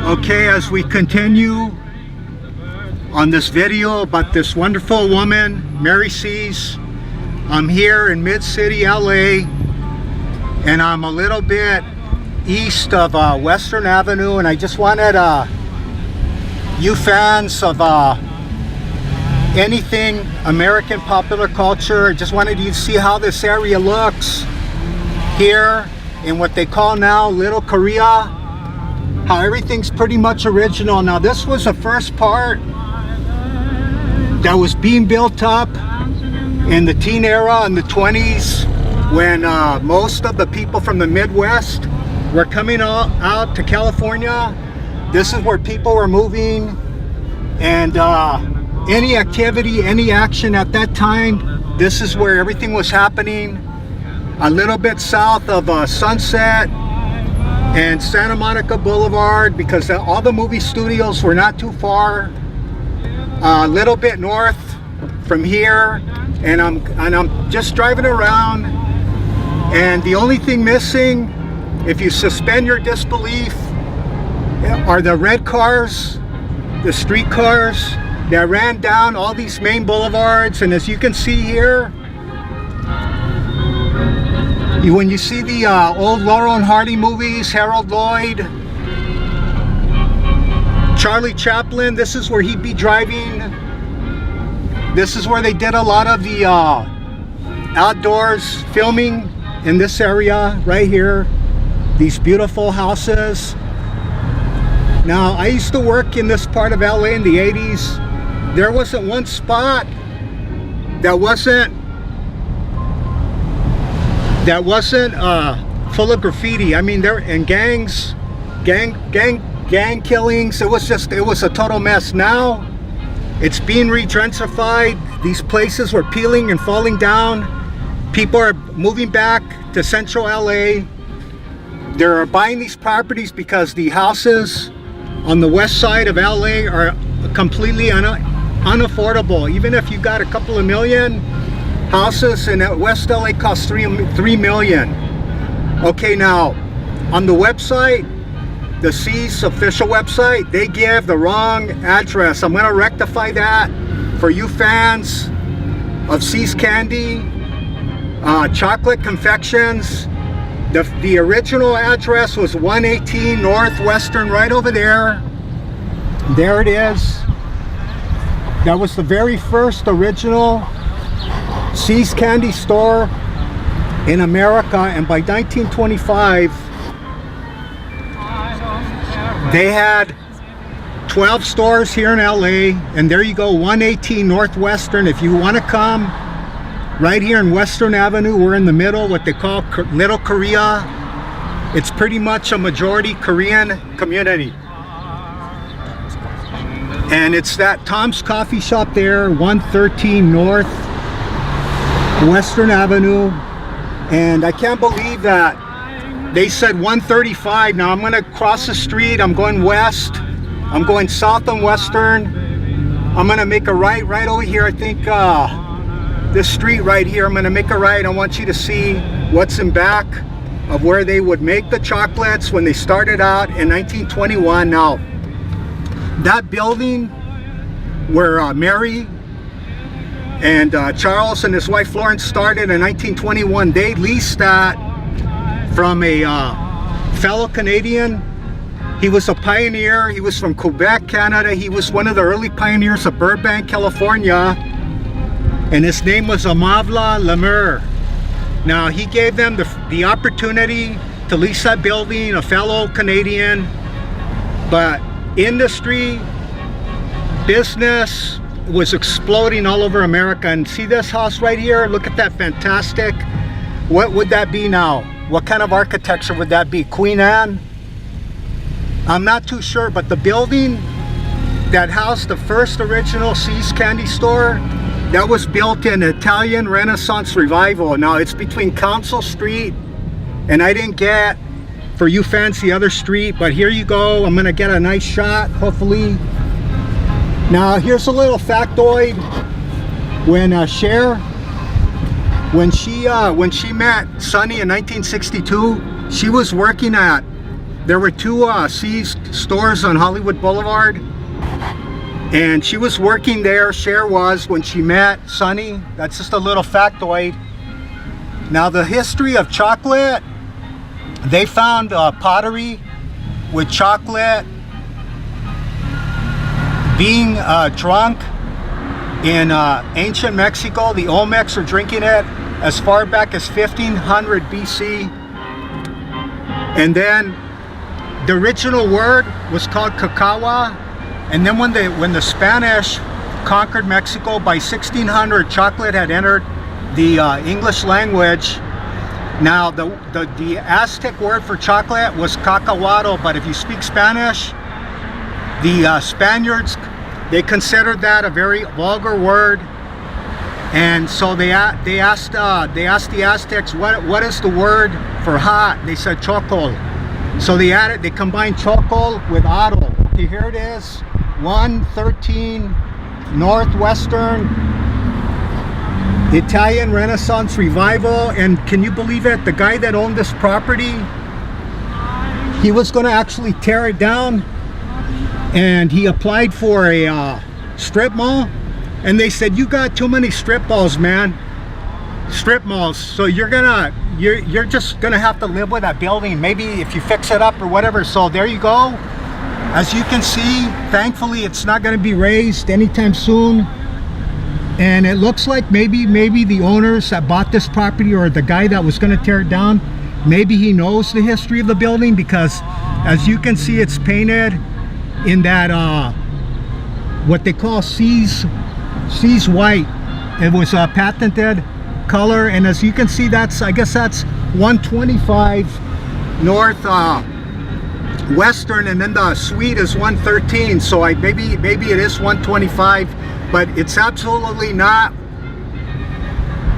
Okay, as we continue on this video about this wonderful woman, Mary C's, I'm here in Mid-City, LA, and I'm a little bit east of Western Avenue, and I just wanted you fans of anything American popular culture, I just wanted you to see how this area looks here in what they call now Little Korea. How everything's pretty much original. Now this was the first part that was being built up in the teen era in the 20s, when most of the people from the Midwest were coming out to California. This is where people were moving, and any activity, any action at that time, this is where everything was happening. A little bit south of Sunset and Santa Monica Boulevard, because all the movie studios were not too far. A little bit north from here, and I'm just driving around, and the only thing missing, if you suspend your disbelief, are the red cars, the street cars that ran down all these main boulevards. And as you can see here, when you see the old Laurel and Hardy movies, Harold Lloyd, Charlie Chaplin, this is where he'd be driving. This is where they did a lot of the outdoors filming, in this area right here. These beautiful houses. Now, I used to work in this part of LA in the 80s. There wasn't one spot that wasn't full of graffiti. I mean, there and gang killings. It was a total mess. Now it's being re-gentrified. These places were peeling and falling down. People are moving back to central LA. They're buying these properties because the houses on the west side of LA are completely unaffordable. Even if you got a couple of million, houses in West LA cost $3 million. Okay, now on the website, the C's official website, they give the wrong address. I'm going to rectify that for you fans of C's Candy, chocolate confections. The original address was 118 Northwestern, right over there. There it is. That was the very first original C's Candy store in America, and by 1925 they had 12 stores here in LA. And there you go, 118 Northwestern. If you want to come right here in Western Avenue, we're in the middle, what they call Little Korea. It's pretty much a majority Korean community. And it's that Tom's Coffee Shop there, 113 North Western Avenue. And I can't believe that they said 135. Now I'm going to cross the street. I'm going west. I'm going south on Western. I'm going to make a right over here. I think this street right here, I'm going to make a right. I want you to see what's in back of where they would make the chocolates when they started out in 1921. Now, that building where Mary and Charles and his wife Florence started in 1921, they leased that from a fellow Canadian. He was a pioneer. He was from Quebec, Canada. He was one of the early pioneers of Burbank, California, and his name was Amavla Lemur. Now, he gave them the opportunity to lease that building, a fellow Canadian. But industry, business was exploding all over America. And see this house right here? Look at that, fantastic. What would that be now? What kind of architecture would that be? Queen Anne? I'm not too sure, but the building that housed the first original C's Candy store, that was built in Italian Renaissance revival. Now it's between Council Street, and I didn't get, for you fans, the other street, but here you go. I'm gonna get a nice shot, hopefully. Now here's a little factoid. When Cher, when she met Sonny in 1962, she was working at there were two seized stores on Hollywood Boulevard, and she was working there, Cher was, when she met Sonny. That's just a little factoid. Now the history of chocolate, they found pottery with chocolate being drunk in ancient Mexico. The Olmecs are drinking it as far back as 1500 BC. And then the original word was called cacawa. And then when the Spanish conquered Mexico by 1600, chocolate had entered the English language. Now the Aztec word for chocolate was cacahuatl, but if you speak Spanish, the Spaniards, they considered that a very vulgar word, and so they asked the Aztecs, what is the word for hot? They said chocol. So they combined chocol with atl. Okay, here it is, 113 Northwestern Italian Renaissance Revival. And can you believe it? The guy that owned this property, he was going to actually tear it down, and he applied for a strip mall, and they said, you got too many strip malls, man. Strip malls, so you're just gonna have to live with that building, maybe if you fix it up or whatever. So there you go. As you can see, thankfully it's not going to be raised anytime soon, and it looks like maybe the owners that bought this property, or the guy that was going to tear it down, maybe he knows the history of the building, because as you can see, it's painted in that what they call C's white. It was a patented color, and as you can see, I guess that's 125 North Western, and then the suite is 113. So maybe it is 125, but it's absolutely not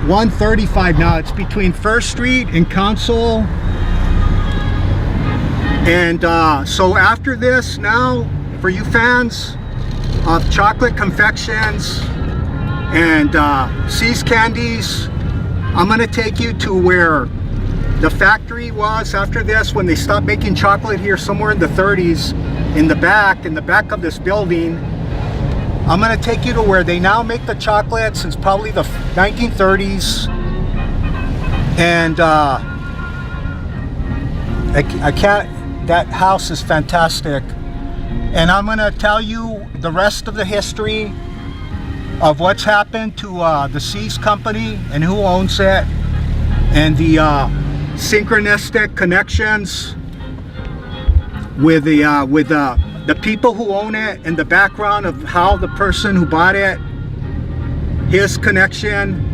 135 now. It's between First Street and Council. And so after this, now for you fans of chocolate confections and C's candies, I'm going to take you to where the factory was after this, when they stopped making chocolate here somewhere in the 30s, in the back of this building. I'm going to take you to where they now make the chocolate since probably the 1930s. And I can't, that house is fantastic. And I'm going to tell you the rest of the history of what's happened to the C's company and who owns it, and the synchronistic connections with the people who own it, and the background of how the person who bought it, his connection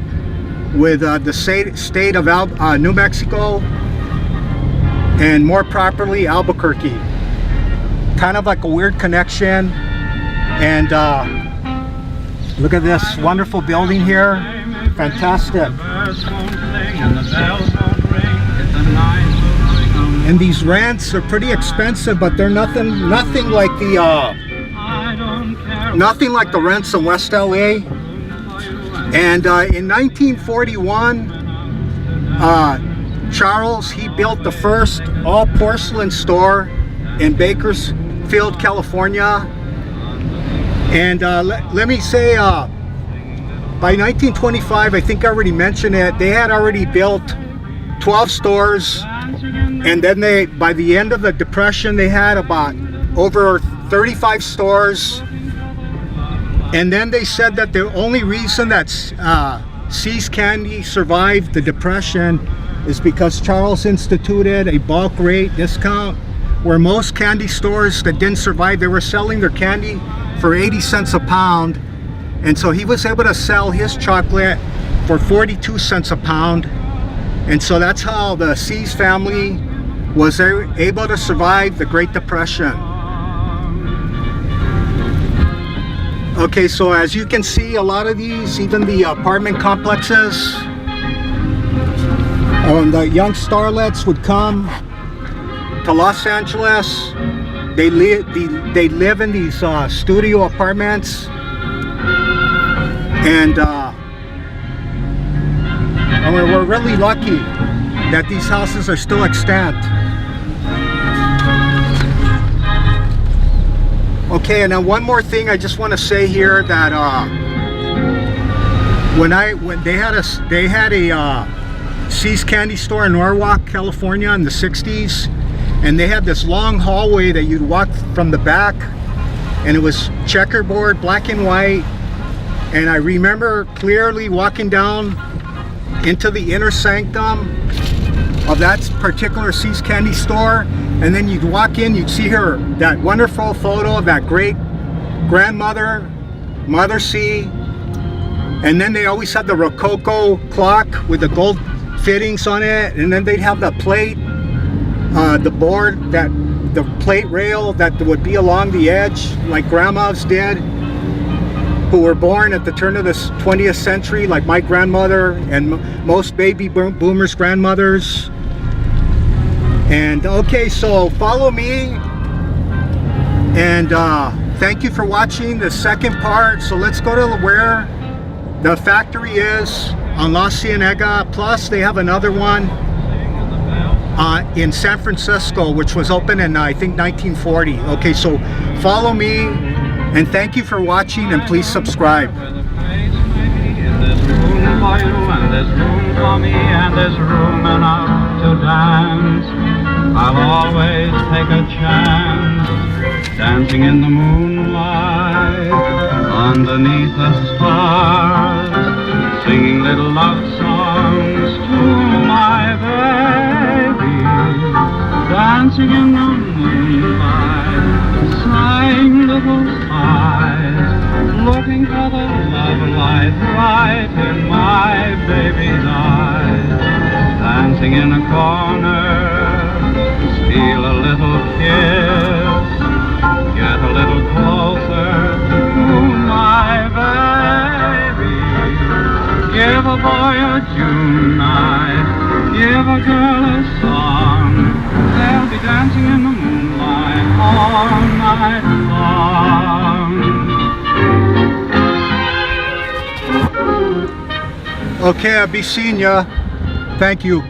with the state of New Mexico, and more properly Albuquerque. Kind of like a weird connection. And look at this wonderful building here. Fantastic. And these rents are pretty expensive, but they're nothing like the rents in West LA. And in 1941, Charles, he built the first all porcelain store in Bakersfield, California. And let me say, by 1925, I think I already mentioned it, they had already built 12 stores. And then by the end of the Depression, they had about over 35 stores. And then they said that the only reason that C's Candy survived the Depression is because Charles instituted a bulk rate discount, where most candy stores that didn't survive, they were selling their candy for 80 cents a pound. And so he was able to sell his chocolate for 42 cents a pound. And so that's how the C's family was able to survive the Great Depression. Okay, so as you can see, a lot of these, even the apartment complexes, the young starlets would come to Los Angeles. They live in these studio apartments, and we're really lucky that these houses are still extant. Okay, and now one more thing I just want to say here, that when they had a See's candy store in Norwalk, California in the 60s, and they had this long hallway that you'd walk from the back, and it was checkerboard, black and white. And I remember clearly walking down into the inner sanctum of that particular See's candy store, and then you'd walk in, you'd see her, that wonderful photo of that great grandmother, Mother C. And then they always had the Rococo clock with the gold fittings on it, and then they'd have the plate, the board, that the plate rail that would be along the edge, like grandmas did, who were born at the turn of the 20th century, like my grandmother and most baby boomers' grandmothers. And okay, so follow me, and thank you for watching the second part. So let's go to where the factory is on La Cienega. Plus they have another one in San Francisco, which was open in I think 1940. Okay, so follow me, and thank you for watching, and please subscribe. There's room for me, and there's room enough to dance. I'll always take a chance, dancing in the moonlight, underneath the stars, singing little love songs to my baby, dancing in the moonlight, sighing little sighs, looking for the love light right in my baby's eyes, dancing in a corner, steal a little kiss, get a little closer to my baby, give a boy a June night, give a girl a song, they'll be dancing in the moonlight all night long. Okay, I'll be seeing ya. Thank you.